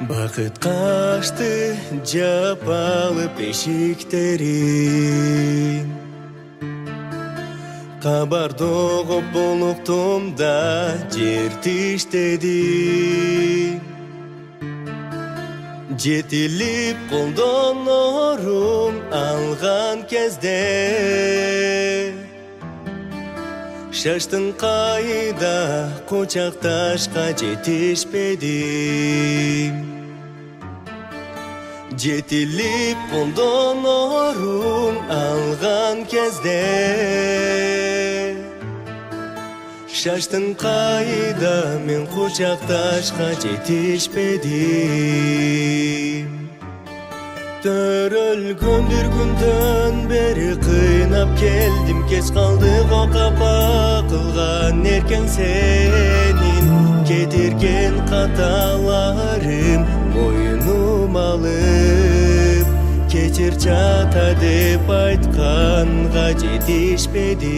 Бақыт қашты жапалы бешіктерін, қабарды оғып болуқтым да жер тиштедім. Жетіліп қолдан орын алған кезде, шаштың қайда құшақташқа жетішпедім. Жетіліп қолдан орын алған кезде, шаштың қайда мен құшақташқа жетішпедім. Төрөлгөн бір күндөн бері қыйнап келдім, кеш қалды қапа қылған еркең сенин. Кетірген қаталарым мойнум алып, кечір чата деп айтқанға жетішпедім.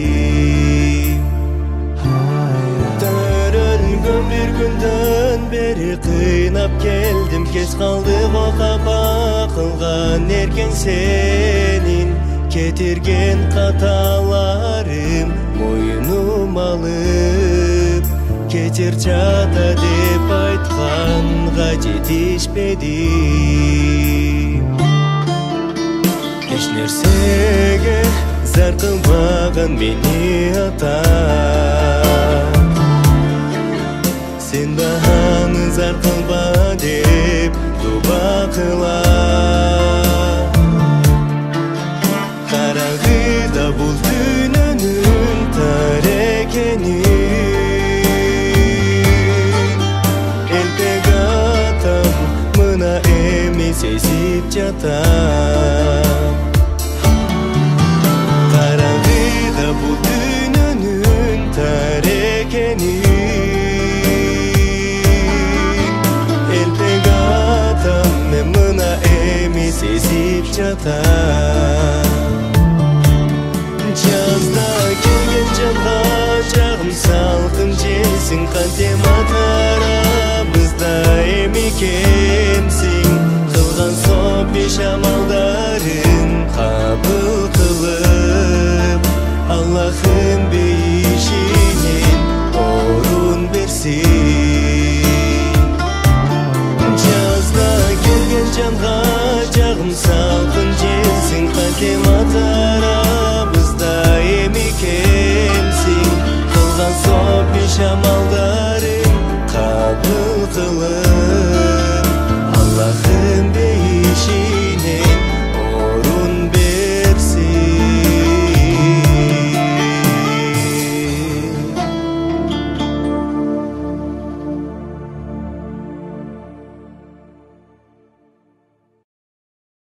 Төрөлгөн бір күндөн бері қыйнап келдім, кеш қалды қапа қылған еркең сенин. Кетірген қаталарым мойнум алып, кечір чата деп айтқанға жетішпедім. Еш нәрсеге зар қылмаған мені ата, сен бағаны зар қылба деп дуба қыла. Қарағыда бұл дүниенің тар екенін, әлпек атам мына емес сезіп жатам. Қарағыда бұл дүниенің тар екенін, әлпек атам мына емес сезіп жатам. Жазда келген жанға жағым салқын желсің, қантем атарамызда емекемсің. Қылған сопеш амалдарын қабыл қылып, Аллахым бейшінен орын берсін. Жазда келген жанға жағым салқын желсің, қантем атарамызда емекемсің. Қылған сопеш амалдарын қабыл қылып,